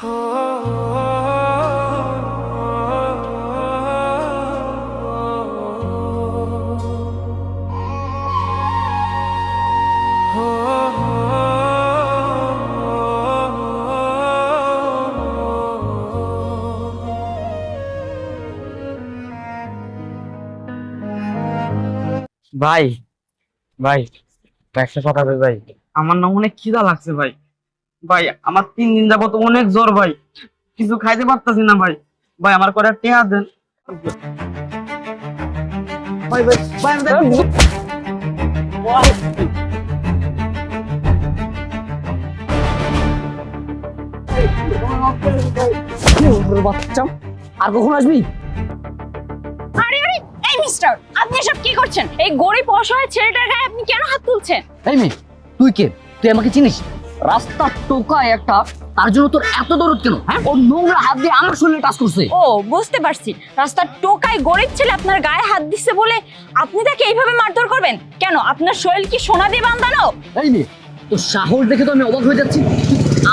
ভাই ভাই একটা কথা কই ভাই, আমার না অনেক খিদা লাগছে ভাই। ভাই আমার 3 দিন যাবত অনেক জ্বর ভাই, কিছু খাইতে পারতাছি না ভাই। ভাই আমার করে টেহা দেন ভাই। ভাই ভাই বাচ্চা আর কখন আসবি? আরে আরে, এই মিস্টার, আপনি এসব কি করছেন? এই গরিব অসহায় ছেলেটার গায়ে আপনি কেন হাত তুলছেন? এই মেয়ে, তুই কে? তুই আমাকে চিনিস? রাস্তার টোকায় একটা, তার জন্য তোর এত দরদ কেন? হ্যাঁ, ও নোংরা হাত দিয়ে আমার শরীরে টাচ করছে। ও বুঝতে পারছি, রাস্তার টোকায় গরিব ছেলে আপনার গায়ে হাত দিচ্ছে বলে আপনি তাকে এইভাবে মারধর করবেন কেন? আপনার শরীর কি সোনা দিয়ে বাঁধানো? এই মেয়ে, তোর সাহস দেখে তো আমি অবাক হয়ে যাচ্ছি।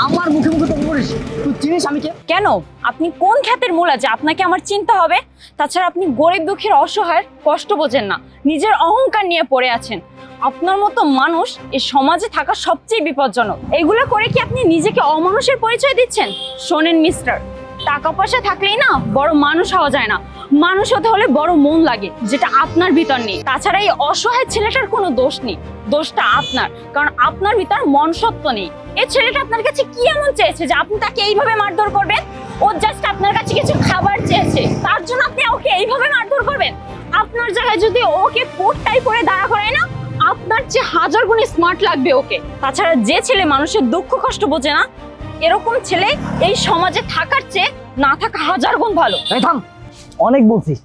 আমার মুখে মুখে তর্ক করিস? তুই চিনিস আমি কে? কেন? আপনি কোন খ্যাতের মূলা যে আপনাকে আমার চিন্তা হবে? তাছাড়া আপনি গরিব দুঃখীর অসহায়ের কষ্ট বোঝেন না, নিজের অহংকার নিয়ে পড়ে আছেন। আপনার মতো মানুষ এই সমাজে থাকা সবচেয়ে বিপজ্জনক। এগুলো করে কি আপনি নিজেকে অমানুষের পরিচয় দিচ্ছেন? শোনেন মিস্টার, টাকা পয়সা থাকলেই না বড় মানুষ হওয়া যায় না, মানুষ হতে হলে বড় মন লাগে, যেটা আপনার ভিতর নেই। তাছাড়া এই অসহায় ছেলেটার কোনো দোষ নেই, দোষটা আপনার, কারণ আপনার ভিতর মনুষ্যত্ব নেই। এই ছেলেটা আপনার কাছে কি এমন চেয়েছে যে আপনি তাকে এইভাবে মারধর করবেন? ও জাস্ট আপনার কাছে কিছু খাবার চেয়েছে, তার জন্য আপনি ওকে এইভাবে মারধর করবেন? আপনার জায়গায় যদি ওকে কোটটাই পরে দাঁড়া করায় না, আপনার চেয়ে 1000 গুণে স্মার্ট লাগবে ওকে। তাছাড়া যে ছেলে মানুষের দুঃখ কষ্ট বোঝে না, এরকম ছেলে এই সমাজে থাকার চেয়ে না থাকা 1000 গুণ ভালো। এই থাম, অনেক বলছিস।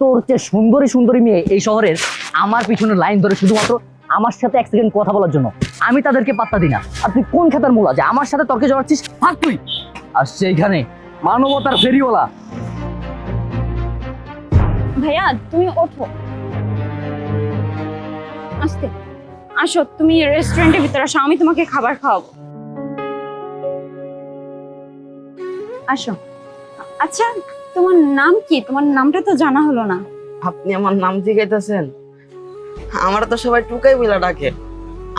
তোর চেয়ে সুন্দরী সুন্দরী মেয়ে এই শহরের আমার পিছনে লাইন ধরে শুধুমাত্র আমার সাথে 1 সেকেন্ড কথা বলার জন্য। আমি তাদেরকে পাত্তা দিই না। আর তুই কোন খেতার মূলা যে আমার সাথে তর্কে জড়াচ্ছিস? থাক তুই। আর সেইখানে মানবতার ফেরিওয়ালা। ভাইয়া তুমি ওঠো, আস্তে আসো, তুমি রেস্টুরেন্টের ভিতরে আসো, আমি তোমাকে খাবার খাওয়াবো। আসো। আচ্ছা, তোমার নাম কি? তোমার নামটা তো জানা হলো না। আপনি আমার নাম জিজ্ঞাইতেছেন? আমার তো সবাই টুকাই বলে ডাকে,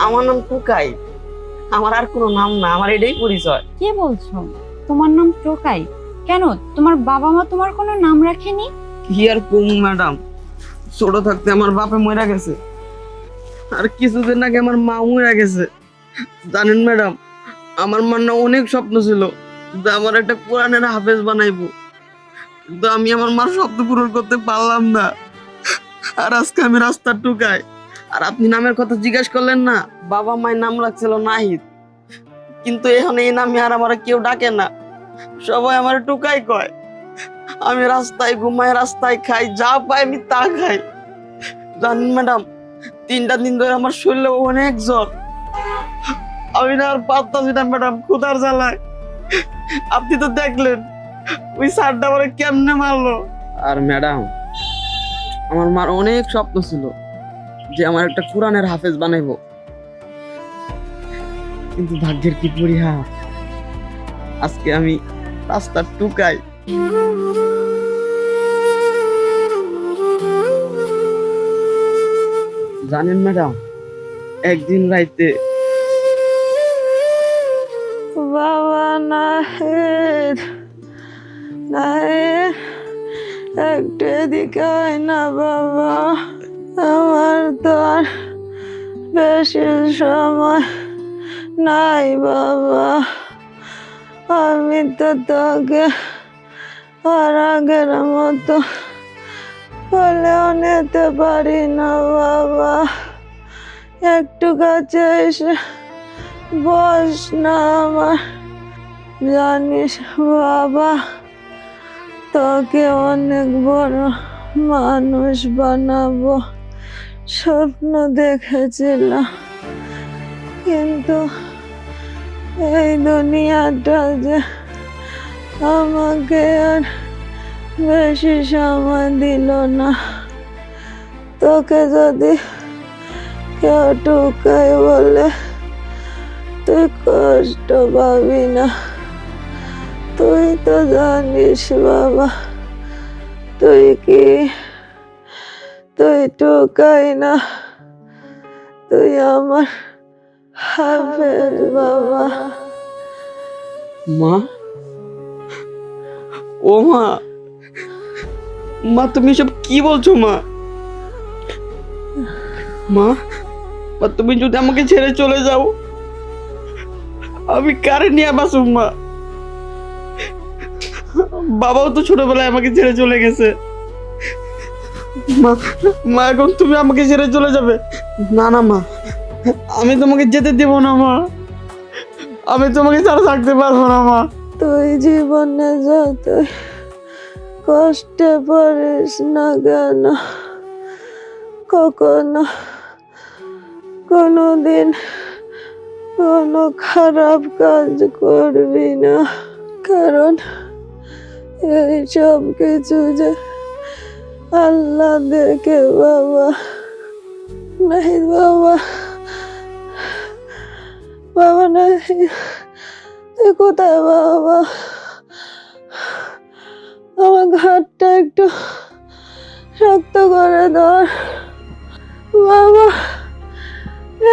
আমার নাম টুকাই, আমার আর কোনো নাম না, আমার এটাই পরিচয়। কি বলছো? তোমার নাম টোকাই? কেন, তোমার বাবা মা তোমার কোনো নাম রাখেনি? কি আর কম ম্যাডাম, ছোট থাকতে আমার বাপে মরে গেছে, আর কিছুদিন আগে আমার মা মরে গেছে। জানেন ম্যাডাম, আমার মার না অনেক স্বপ্ন ছিল যে আমার একটা কোরআনের হাফেজ বানাইবো, কিন্তু আমি আমার মার স্বপ্ন পূরণ করতে পারলাম না। আর আজকে আমি রাস্তার টুকাই। আর আপনি নামের কথা জিজ্ঞেস করলেন না, বাবা মায়ের নাম রাখছিল নাহিদ, কিন্তু এখন এই নামে আর আমার কেউ ডাকে না, সবাই আমার টুকাই কয়। আমি রাস্তায় ঘুমাই, রাস্তায় খাই, যা পাই আমি তা খাই। জানেন ম্যাডাম, 3টা দিন ধরে আমার শরীরে অনেক জ্বর, আমি না আর পারতাছি না ম্যাডাম, ক্ষুধার জ্বালায়। আপনি তো দেখলেন ওই স্যারটা আমার কেমনে মারলো। আর ম্যাডাম, আমার মার অনেক স্বপ্ন ছিল যে আমার একটা কোরআনের হাফেজ বানাইবো, কিন্তু ভাগ্যের কি পরিহাস, আজকে আমি রাস্তার টুকাই। জানেন ম্যাডাম, একদিন রাইতে বাবা নাহিদ, নাহিদ একটু এদিকে আয় না বাবা, আমার তো আর বেশি সময় নাই বাবা, আমি তো তোকে আর আগের মতো বলেও নিতে পারি না বাবা, একটু কাছে এসে বস না আমার। জানিস বাবা, তোকে অনেক বড় মানুষ বানাবো স্বপ্ন দেখেছিলাম, কিন্তু এই দুনিয়াটা যে আমাকে আর বেশি সময় দিল না। তোকে যদি কেউ টুকাই বলে তুই কষ্ট পাবি না, তুই তো জানিস বাবা, তুই টোকাই না, তুই আমার হাফেজ বাবা। মা, ও মা, মা তুমি সব কি বলছো মা? মা, মা তুমি যদি আমাকে ছেড়ে চলে যাও, আমি কারে নিয়ে বাসুম মা? বাবাও তো ছোটবেলায় আমাকে ছেড়ে চলে গেছে। মা, মা এখন তুমি আমাকে ছেড়ে চলে যাবে? না না মা, আমি তোমাকে যেতে দেব না মা, আমি তোমাকে ছাড়া থাকতে পারবো না মা। তুই জীবনে যতই কষ্টে পড়িস না কেন, কখনো কোনোদিন কোনো খারাপ কাজ করবি না, কারণ এই সব কিছু যে আল্লাহ দেখে বাবা। নাই বাবা, বাবা নাই, তুই কোথায় বাবা? আমার ঘাটটা একটু শক্ত করে ধর বাবা,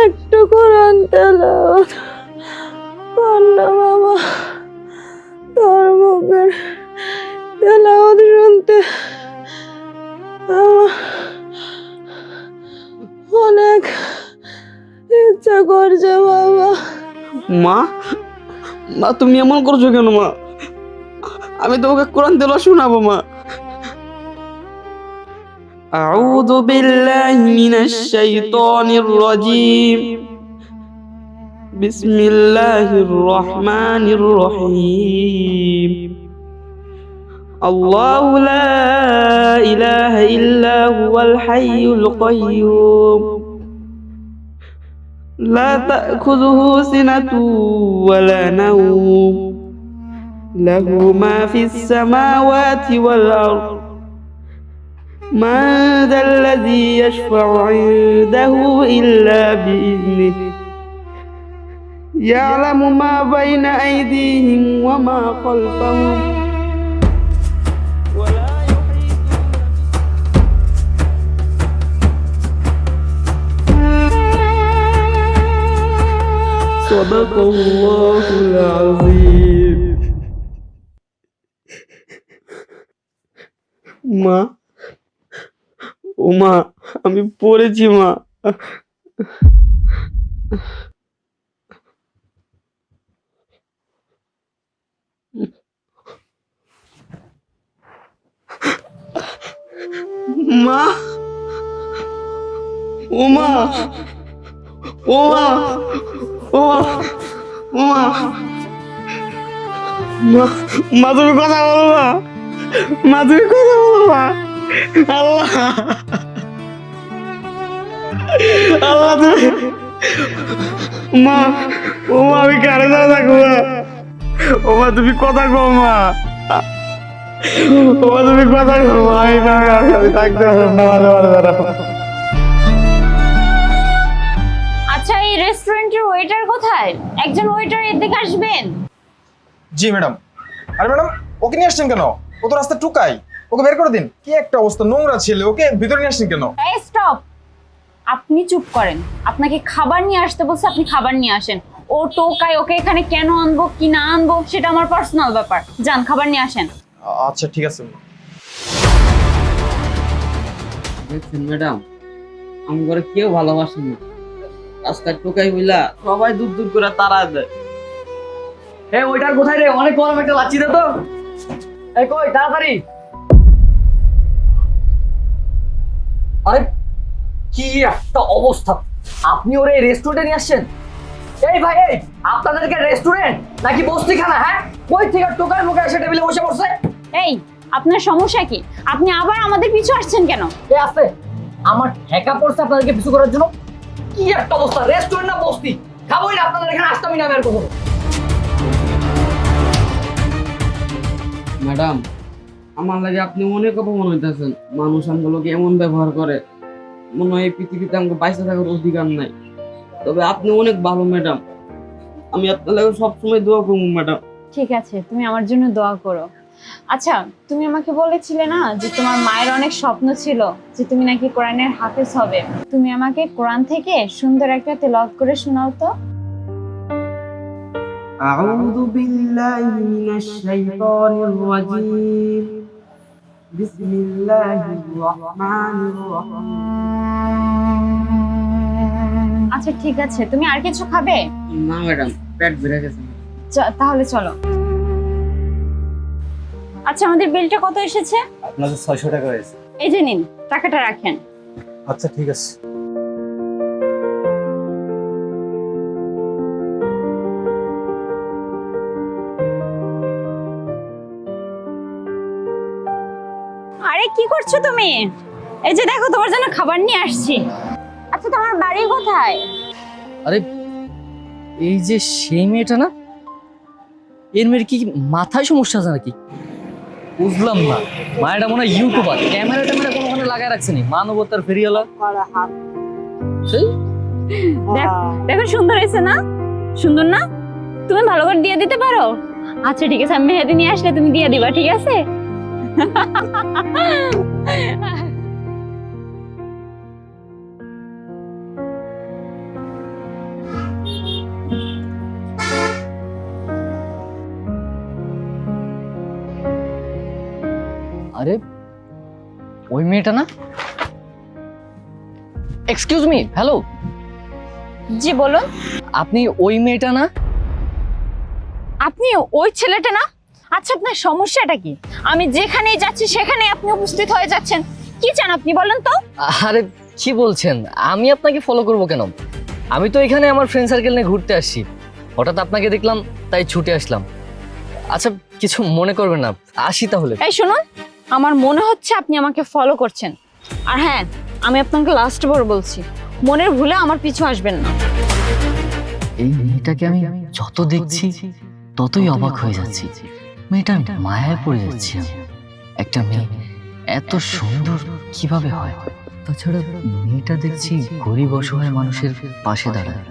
একটু কোরআন তেলাওয়াত কর না বাবা। তোর মুখের তেলাওয়াত শুনতে আমার অনেক ইচ্ছা করছে বাবা। মা, মা তুমি এমন করছো কেন মা? আমি তোমাকে কোরআন তেলাওয়াত শোনাবো মা। أعوذ بالله من الشيطان الرجيم بسم الله الرحمن الرحيم الله لا إله إلا هو الحي القيوم لا تأخذه سنة ولا نوم له ما في السماوات والأرض من ذا الذي يشفع عنده إلا بإذنه يعلم ما بين أيديهم وما خلفهم ولا يحيطون صدق الله العظيم মা, ও মা, আমি পড়েছি মা। মা, ও মা, ও মা, ও মা, ও মা, মা তুমি কথা বলো মা, মা তুমি কথা বলো মা। আল্লাহ, আল্লাহ তুমি, মা, ও মা আমি কারে না থাকবো মা, ও মা তুমি কথা কও মা, ও মা তুমি কথা কও মা, আমি থাকতে পারবো না, ভালো ভালো দাঁড়াবো। আচ্ছা, এই রেস্টুরেন্টের ওয়েটার কোথায়? একজন ওয়েটার এদিকে আসবেন। জি ম্যাডাম। আরে ম্যাডাম, ওকে নিয়ে আসছেন কেন? ও তো রাস্তা টুকাই, ওকে বের করে দিন। কি একটা অবস্থা, নোংরা ছেলে, ওকে ভিতরে নিয়ে আসছেন কেন? এই স্টপ, আপনি চুপ করেন। আপনাকে খাবার নিয়ে আসতে বলছে, আপনি খাবার নিয়ে আসেন। ও টোকায়, ওকে এখানে কেন আনবো কি না আনবো সেটা আমার পার্সোনাল ব্যাপার। যান খাবার নিয়ে আসেন। আচ্ছা ঠিক আছে। দেখছেন ম্যাডাম, আমি ঘরে কেউ ভালোবাসে না, রাস্তায় টোকাই হইলা সবাই দূর দূর করে তাড়া দেয়। এ ওইটার কোথায় রে? অনেক গরম একটা লাচ্ছি দে তো। এই কই তাড়াতাড়ি। আরে কি একটা অবস্থা, আপনি ওরে রেস্টুরেন্টে নিয়ে আসছেন? এই ভাই, এই আপনাদেরকে রেস্টুরেন্ট নাকি বস্তিখানা? হ্যাঁ, কই থেকে টোকার মুখে এসে টেবিলে বসে পড়ছে? এই আপনার সমস্যা কি? আপনি আবার আমাদের পিছু আসছেন কেন? এ আছে আমার ঠেকা পড়ছে আপনাদেরকে পিছু করার জন্য। কি একটা অবস্থা, রেস্টুরেন্ট না বস্তি? খাবোই না, আপনাদের এখানে আসতামই না আমি আর কখনো। ম্যাডাম, আমার লাগে আপনি অনেক অপমান হইতেছেন। মানুষ আমগুলোকে এমন ব্যবহার করে, মনে হয় এই পৃথিবীতে আমাকে বাইসে থাকার অধিকার নাই। তবে আপনি অনেক ভালো ম্যাডাম, আমি আপনার লাগে সবসময় দোয়া করবো ম্যাডাম। ঠিক আছে, তুমি আমার জন্য দোয়া করো। আচ্ছা, তুমি আমাকে বলেছিলে না যে তোমার মায়ের অনেক স্বপ্ন ছিল যে তুমি নাকি কোরআনের হাফেজ হবে। তুমি আমাকে কোরআন থেকে সুন্দর একটা তেলাওয়াত করে শোনাও তো। আউযু বিল্লাহি মিনাশ শাইতানির রাজীম। বিসমিল্লাহির রহমানির রহিম। আচ্ছা ঠিক আছে, তুমি আর কিছু খাবে? না ম্যাডাম, পেট ভরে গেছে। তাহলে চলো। আচ্ছা, আমাদের বিলটা কত এসেছে? আপনাদের 600 টাকা হয়েছে। এই যে নিন, টাকাটা রাখেন। আচ্ছা ঠিক আছে। আরে কি করছো তুমি? এই যে দেখো, তোমার জন্য খাবার নিয়ে আসছি। আচ্ছা, তোমার বাড়ি কোথায়? আরে এই যে সেই মেয়েটা না, এর মেয়ের কি মাথায় সমস্যা আছে নাকি? বুঝলাম না। মায়েরা মনে হয় ইউটিউবার, ক্যামেরা ট্যামেরা কোনোখানে লাগায় রাখছেনি, মানবতার ফেরিওয়ালা। সেই দেখো সুন্দর হয়েছে না? সুন্দর না? তুমি ভালো করে দিয়ে দিতে পারো? আচ্ছা ঠিক আছে, আমি মেহেদি নিয়ে আসলে তুমি দিয়ে দিবা, ঠিক আছে? আরে ওই মেয়েটা না? এক্সকিউজ মি, হ্যালো, জি বলুন। আপনি ওই মেয়েটা না? আপনি ওই ছেলেটা না? আচ্ছা, আপনার সমস্যাটা কি? আমি যেখানেই যাচ্ছি সেখানে আপনি উপস্থিত হয়ে যাচ্ছেন। কি চান আপনি, বলেন তো? আরে কি বলছেন? আমি আপনাকে ফলো করব কেন? আমি তো এখানে আমার ফ্রেন্ড সার্কেল নিয়ে ঘুরতে আসছি, হঠাৎ আপনাকে দেখলাম তাই ছুটে আসলাম। আচ্ছা কিছু মনে করবেন না, আসি তাহলে। এই শুনুন, আমার মনে হচ্ছে আপনি আমাকে ফলো করছেন। আর হ্যাঁ, আমি আপনাকে লাস্ট বার বলছি, মনের ভুলে আমার পিছু আসবেন না। এই মেয়েটাকে আমি যত দেখছি ততই অবাক হয়ে যাচ্ছি। মেয়েটার মায়ায় পড়ে যাচ্ছি আমি। একটা মেয়ে এত সুন্দর কিভাবে হয়? তাছাড়া মেয়েটা দেখছি গরিব অসহায় মানুষের পাশে দাঁড়ায়।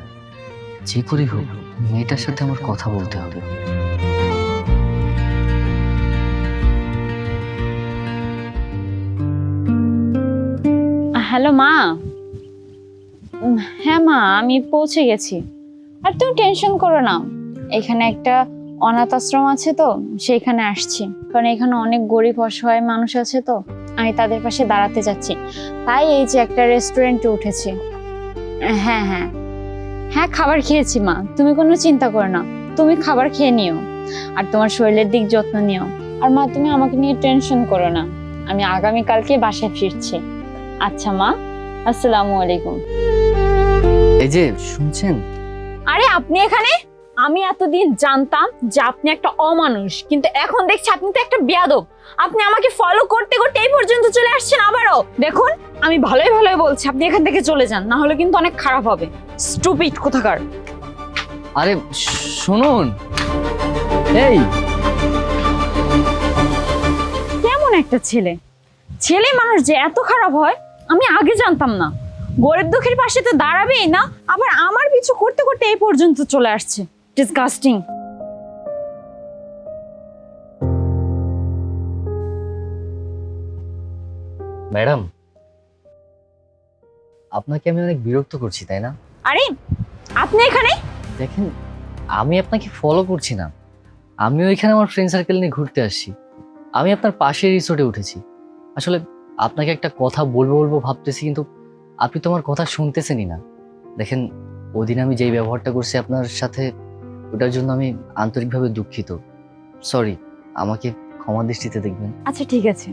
যে করে হোক মেয়েটার সাথে আমার কথা বলতে হবে। হ্যালো মা। হ্যাঁ মা, আমি পৌঁছে গেছি। আর তুমি টেনশন করো না, এখানে একটা অনাথ আশ্রম আছে তো সেইখানে আসছি, কারণ এখানে অনেক গরিব অসহায় মানুষ আছে, তো আমি তাদের পাশে দাঁড়াতে যাচ্ছি। তাই এই যে একটা রেস্টুরেন্টে উঠেছি। হ্যাঁ হ্যাঁ হ্যাঁ, খাবার খেয়েছি মা, তুমি কোনো চিন্তা করো না। তুমি খাবার খেয়ে নিও আর তোমার শরীরের দিক যত্ন নিও। আর মা, তুমি আমাকে নিয়ে টেনশন করো না, আমি আগামীকালকে বাসায় ফিরছি। আচ্ছা মা, আসসালামু আলাইকুম। এই যে শুনছেন? আরে আপনি এখানে? আমি এতদিন জানতাম যে আপনি একটা অমানুষ, কিন্তু এখন দেখছি আপনি তো একটা বেয়াদব। আপনি আমাকে ফলো করতে করতে এই পর্যন্ত চলে আসছেন আবারও। দেখুন, আমি ভালোই ভালোই বলছি, আপনি এখান থেকে চলে যান, না হলে কিন্তু অনেক খারাপ হবে। স্টুপিড কোথাকার। আরে শুনুন, এই কেমন একটা ছেলে, ছেলে মানুষ যে এত খারাপ হয় আমি আগে জানতাম না। গরিব দুঃখীর পাশে তো দাঁড়াবেই না, আবার আমার পিছু করতে করতে এই পর্যন্ত চলে আসছে। ডিসগাস্টিং। ম্যাডাম, আপনাকে আমি অনেক বিরক্ত করছি তাই না? আরে আপনি এখানে? দেখেন, আমি আপনাকে ফলো করছি না, আমিও এখানে আমার ফ্রেন্ড সার্কেল নিয়ে ঘুরতে আসছি। আমি আপনার পাশের রিসোর্টে উঠেছি। আসলে আপনাকে একটা কথা বলবো বলবো ভাবতেছি, কিন্তু আপনি তো আমার কথা শুনতেছেনই না। দেখেন, ওদিন আমি যেই ব্যবহারটা করছি আপনার সাথে, ওটার জন্য আমি আন্তরিকভাবে দুঃখিত। সরি, আমাকে ক্ষমা দৃষ্টিতে দেখবেন। আচ্ছা ঠিক আছে,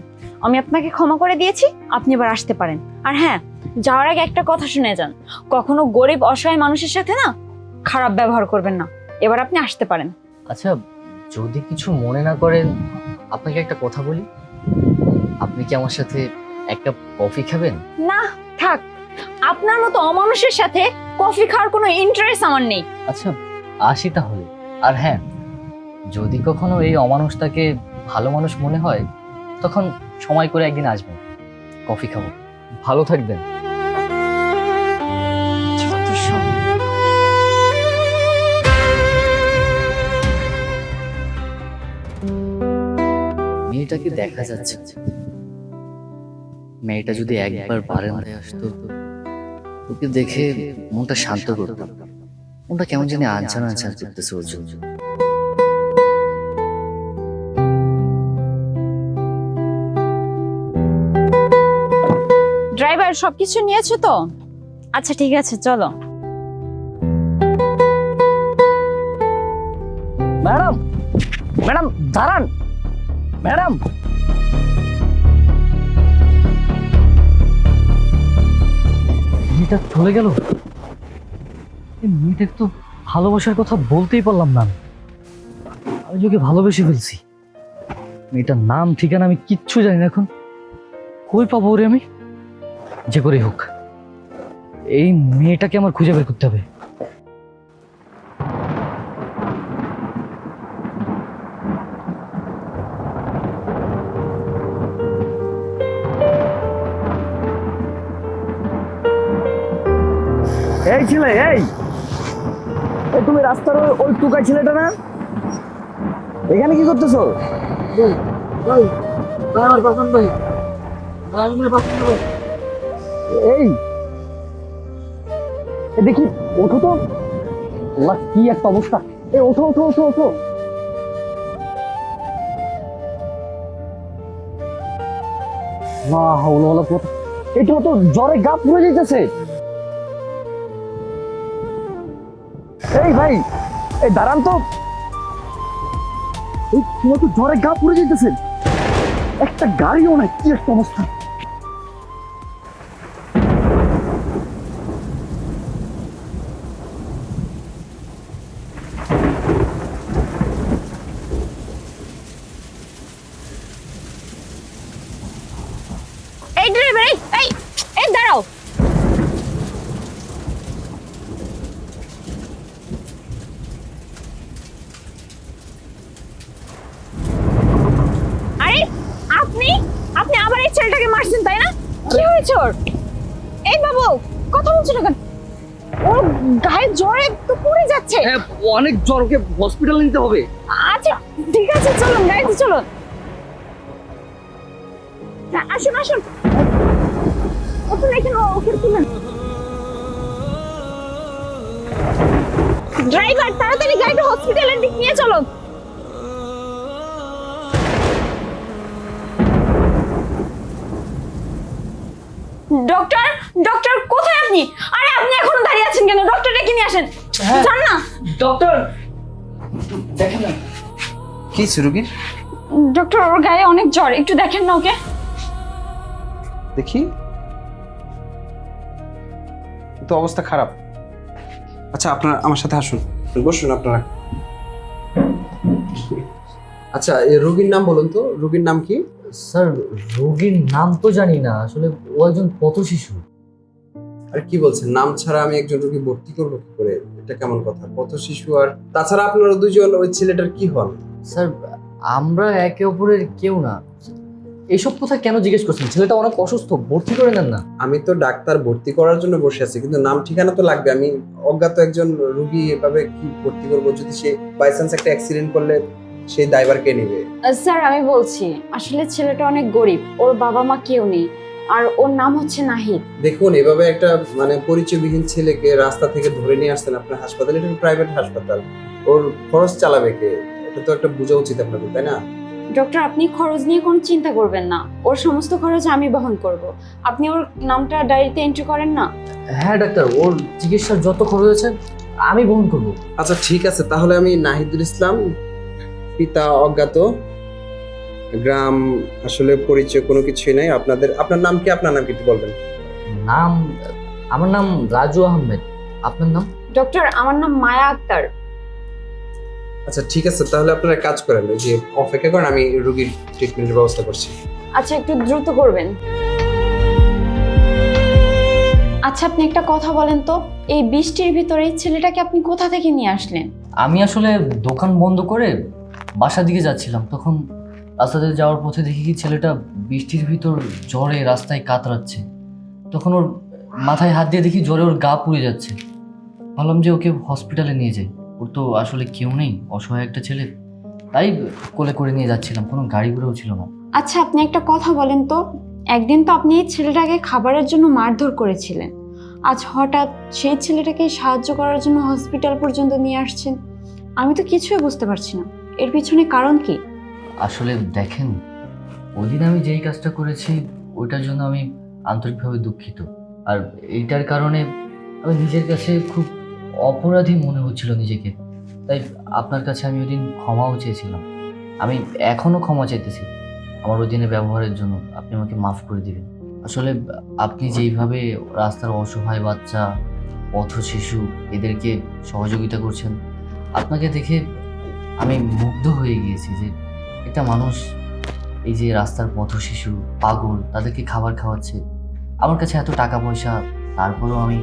আমি আপনাকে ক্ষমা করে দিয়েছি, আপনি এবার আসতে পারেন। আর হ্যাঁ, যাওয়ার আগে একটা কথা শুনে যান, কখনো গরিব অসহায় মানুষের সাথে না খারাপ ব্যবহার করবেন না। এবার আপনি আসতে পারেন। আচ্ছা, যদি কিছু মনে না করেন আপনাকে একটা কথা বলি। আপনি কি আমার সাথে এক কাপ কফি খাবেন? না থাক, আপনার মতো অমানুষের সাথে কফি খাওয়ার কোনো ইন্টারেস্ট আমার নেই। আচ্ছা আসি তাহলে। আর হ্যাঁ, যদি কখনো এই অমানুষটাকে ভালো মানুষ মনে হয়, তখন সময় করে একদিন আসবেন, কফি খাবো। ভালো থাকবেন। মেয়েটাকে দেখা যাচ্ছে, মেয়েটা যদি একবার বারান্দায় আসতো, ওকে দেখে মনটা শান্ত করতাম। মনটা কেমন জানি আনচান আনচান করতেছে ওর জন্য। ড্রাইভার সবকিছু নিয়েছো তো? আচ্ছা ঠিক আছে, চলো। ম্যাডাম, ম্যাডাম দাঁড়ান। ম্যাডাম, মেয়েটা চলে গেল। এই মেয়েটাকে তো ভালোবাসার কথা বলতেই পারলাম না। আমি ওকে ভালোবেসে ফেলছি। মেয়েটার নাম ঠিকানা আমি কিচ্ছু জানি না। এখন কই পাবো ওরে আমি? যে করে হোক এই মেয়েটাকে আমার খুঁজে বের করতে হবে। এই ছেলে, এই তুমি রাস্তার ওই টুকাই ছেলেটা না? এখানে কি করতেছো? এই দেখি, ওঠো তো। আল্লাহ, কি একটা অবস্থা! এই ওঠো ওঠো ওঠো ওঠো। এই তোমার তো জ্বরে গা পুড়ে যেতেছে। এই ভাই, এই দাঁড়ান তো। এই তোমার তো জ্বরে গা পুড়ে যেতেছে। একটা গাড়িও নাই, কি একটা অবস্থা! এই ড্রাইভার, এই এই দাঁড়াও। আরে আপনি আপনি আবার এই ছেলেটাকে মারছেন, তাই না? কি হয়েছে ওর? এই বাবু, কথা বলছো না কেন? ওর গায়ে জ্বরে তো পুড়ে যাচ্ছে। অনেক জ্বর, ওকে হসপিটালে নিতে হবে। আচ্ছা ঠিক আছে, চলুন গাড়িতে চলুন। আসুন আসুন, ওকে এখানে, ওকে তুলেন। ড্রাইভার, তাড়াতাড়ি গাড়িটা হসপিটালের দিক নিয়ে চলো। ডক্টর, ডক্টর কোথায় আপনি? আরে আপনি এখনো দাঁড়িয়ে আছেন কেন? ডক্টর ডেকে নিয়ে আসেন। জান না ডক্টর, দেখেন না কি রুগীর? ডক্টর, ওর গায়ে অনেক জ্বর, একটু দেখেন না ওকে। দেখি তো, অবস্থা খারাপ। আচ্ছা, আপনারা আমার সাথে আসুন, বসুন আপনারা। আচ্ছা, এই রোগীর নাম বলুন তো, রোগীর নাম কি? স্যার, রোগীর নাম তো জানি না আসলে। ও একজন পথ শিশু। আর কি বলছেন? নাম ছাড়া আমি একজন রোগী ভর্তি করবো কি করে? এটা কেমন কথা? পথ শিশু, আর তাছাড়া আপনারা দুজন ওই ছেলেটার কি হন? স্যার, আমরা একে অপরের কেউ না। এইসব কথা কেন জিজ্ঞেস করছেন? ছেলেটা অনেক অসুস্থ, ভর্তি করে নেন না। আমি তো ডাক্তার, ভর্তি করার জন্য বসে আছি, কিন্তু নাম ঠিকানা তো লাগবে। আমি অজ্ঞাত একজন রোগী, এভাবে কি ভর্তি করবো? যদি সে বাই চান্স একটা অ্যাক্সিডেন্ট করলে সেই দায়ভার কে নেবে? স্যার আমি বলছি, আসলে ছেলেটা অনেক গরিব, ওর বাবা মা কেউ নেই, আর ওর নাম হচ্ছে নাহিদ। দেখুন, এভাবে একটা মানে পরিচয়বিহীন ছেলেকে রাস্তা থেকে ধরে নিয়ে আসছেন আপনার হাসপাতালে। এটা প্রাইভেট হাসপাতাল, ওর খরচ চালাবে কে? এটা তো একটা বোঝা উচিত আপনাদের, তাই না? ডক্টর, আপনি খরচ নিয়ে কোনো চিন্তা করবেন না, ওর সমস্ত খরচ আমি বহন করব। আপনি ওর নামটা ডায়েরিতে এন্ট্রি করেন না? হ্যাঁ ডাক্তার, ওর চিকিৎসার যত খরচ আছে আমি বহন করবো। আচ্ছা ঠিক আছে, তাহলে আমি নাহিদুল ইসলাম, পিতা অজ্ঞাত, গ্রাম আসলে পরিচয় কোনো কিছুই নাই। আপনার নাম কি? আপনার নাম কি একটু বলবেন? নাম, আমার নাম রাজু আহমেদ। আপনার নাম? ডক্টর, আমার নাম মায়া আক্তার। আচ্ছা ঠিক আছে, তাহলে আপনারা এক কাজ করেন, ওই যে অপেক্ষা করেন, আমি রোগীর ট্রিটমেন্টের ব্যবস্থা করছি। আচ্ছা একটু দ্রুত করবেন। আচ্ছা আপনি একটা কথা বলেন তো, এই বৃষ্টির ভিতরে এই ছেলেটাকে আপনি কোথা থেকে নিয়ে আসলেন? আমি আসলে দোকান বন্ধ করে বাসার দিকে যাচ্ছিলাম, তখন রাস্তাতে যাওয়ার পথে দেখি কি ছেলেটা বৃষ্টির ভিতর জ্বরে রাস্তায় কাতরাচ্ছে। তখন ওর মাথায় হাত দিয়ে দেখি জ্বরে ওর গা পুড়ে যাচ্ছে। ভাবলাম যে ওকে হসপিটালে নিয়ে যাই, ওর তো আসলে কেউ নেই, অসহায় একটা ছেলে। তাই কোলে করে নিয়ে যাচ্ছিলাম, কোনো গাড়ি ঘোড়াও ছিল না। আচ্ছা, আপনি একটা কথা বলেন তো, একদিন তো আপনি এই ছেলেটাকে খাবারের জন্য মারধর করেছিলেন, আজ হঠাৎ সেই ছেলেটাকে সাহায্য করার জন্য হসপিটাল পর্যন্ত নিয়ে আসছেন। আমি তো কিছুই বুঝতে পারছি না, এর পিছনে কারণ কি? আসলে দেখেন, ওই দিন আমি যেই কাজটা করেছি ওইটার জন্য আমি আন্তরিকভাবে দুঃখিত। আর এইটার কারণে আমি নিজের কাছে খুব অপরাধী মনে হচ্ছিল নিজেকে। তাই আপনার কাছে আমি ওই দিন ক্ষমাও চেয়েছিলাম। আমি এখনও ক্ষমা চাইতেছি আমার ওই দিনের ব্যবহারের জন্য। আপনি আমাকে মাফ করে দিবেন। আসলে আপনি যেইভাবে রাস্তার অসহায় বাচ্চা, পথ শিশু এদেরকে সহযোগিতা করছেন, আপনাকে দেখে আমি মুগ্ধ হয়ে গিয়েছি যে একটা মানুষ এই যে রাস্তার পথ শিশু, পাগল, তাদেরকে খাবার খাওয়াচ্ছে। আমার কাছে এত টাকা পয়সা, তারপরেও আমি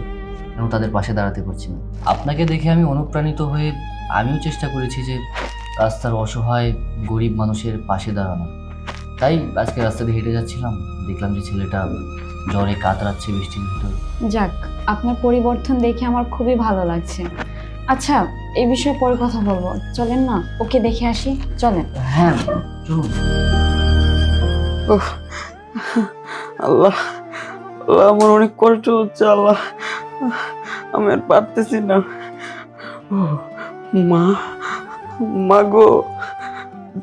কেন তাদের পাশে দাঁড়াতে পারছি না। আপনাকে দেখে আমি অনুপ্রাণিত হয়ে আমিও চেষ্টা করেছি যে রাস্তার অসহায় গরিব মানুষের পাশে দাঁড়ানো। তাই আজকে রাস্তা দিয়ে হেঁটে যাচ্ছিলাম, দেখলাম যে ছেলেটা জ্বরে কাতরাচ্ছে বৃষ্টির ভিতরে। যাক, আপনার পরিবর্তন দেখে আমার খুবই ভালো লাগছে। আচ্ছা, এই বিষয়ে পরে কথা বলবো, চলেন না ওকে দেখে আসি, চলেন। হ্যাঁ চলুন। উফ, আল্লাহ আল্লাহ, আমার অনেক কষ্ট হচ্ছে আল্লাহ, আমি আর পারতেছি না। ও, মা, মা গো,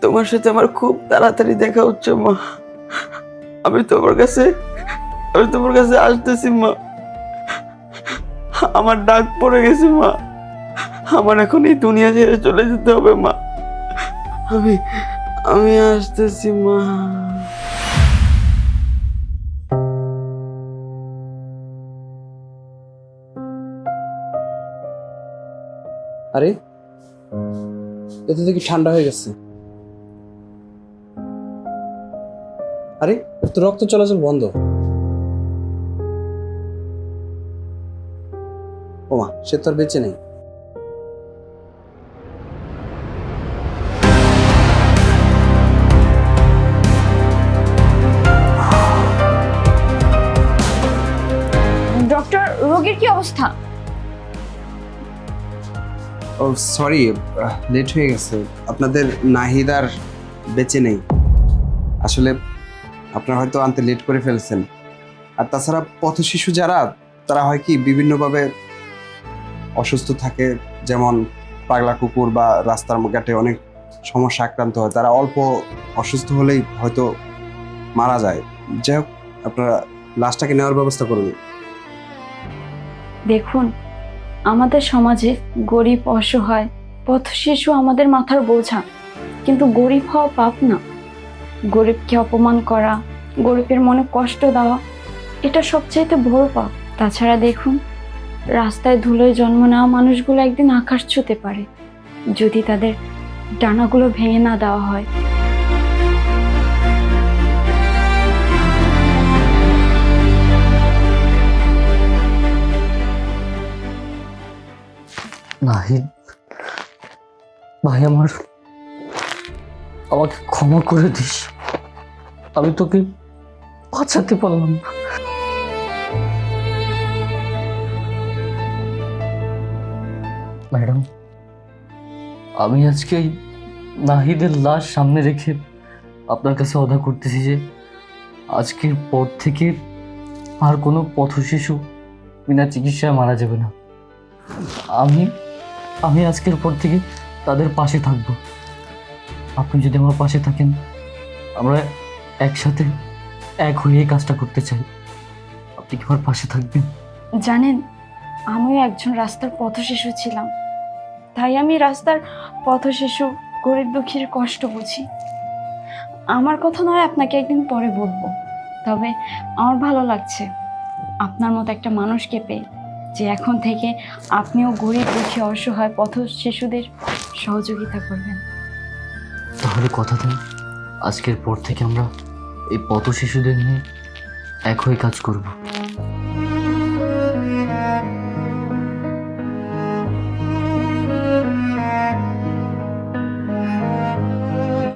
তোমার সাথে আমার খুব তাড়াতাড়ি দেখা হচ্ছে মা। আমি তোমার কাছে আসতেছি মা। আমার ডাক পড়ে গেছে মা, আমার এখন এই দুনিয়া ছেড়ে চলে যেতে হবে মা। আমি আসতেছি মা। আরে এতে দেখি ঠান্ডা হয়ে গেছে। আরে এর তো রক্ত চলাচল বন্ধ। ওমা, সে তো আর বেঁচে নেই। ডক্টর, রোগীর কি অবস্থা? ও সরি, লেট হয়ে গেছে। আপনাদের নাহিদ আর বেঁচে নেই। আসলে আপনারা হয়তো আনতে লেট করে ফেলছেন। আর তাছাড়া পথ শিশু যারা, তারা হয় কি বিভিন্নভাবে অসুস্থ থাকে, যেমন পাগলা কুকুর বা রাস্তার ঘাটে অনেক সমস্যা আক্রান্ত হয়। তারা অল্প অসুস্থ হলেই হয়তো মারা যায়। যাই হোক, আপনারা লাশটাকে নেওয়ার ব্যবস্থা করুন। দেখুন, আমাদের সমাজে গরিব, অসহায়, পথ শিশু আমাদের মাথার বোঝা, কিন্তু গরিব হওয়া পাপ না। গরিবকে অপমান করা, গরিবের মনে কষ্ট দেওয়া, এটা সবচাইতে বড় পাপ। তাছাড়া দেখুন, রাস্তায় ধুলোয় জন্ম নেওয়া মানুষগুলো একদিন আকাশ ছুঁতে পারে, যদি তাদের ডানাগুলো ভেঙে না দেওয়া হয়। নাহিদ ভাই, আমাকে ক্ষমা করে দিস, আমি তোকে বাঁচাতে পারলাম না। ম্যাডাম, আমি আজকে এই নাহিদের লাশ সামনে রেখে আপনার কাছে অদা করতেছি যে আজকের পর থেকে আর কোনো পথ শিশু বিনা চিকিৎসায় মারা যাবে না। আমি আজকের পর থেকে তাদের পাশে থাকব। আপনি যদি আমার পাশে থাকেন, আমরা একসাথে এক হয়ে এই কাজটা করতে চাই। আপনি কি আমার পাশে থাকবেন? জানেন, আমিও একজন রাস্তার পথ শিশু ছিলাম, তাই আমি রাস্তার পথ শিশু, গরিব দুঃখীর কষ্ট বুঝি। আমার কথা নয় আপনাকে একদিন পরে বলবো, তবে আমার ভালো লাগছে আপনার মতো একটা মানুষকে পেয়ে, যে এখন থেকে আপনিও গরিব দুঃখী, অসহায় পথ শিশুদের সহযোগিতা করবেন। তাহলে কথা দেন, আজকের পর থেকে আমরা এই পথ শিশুদের নিয়ে এক হয়ে কাজ করব।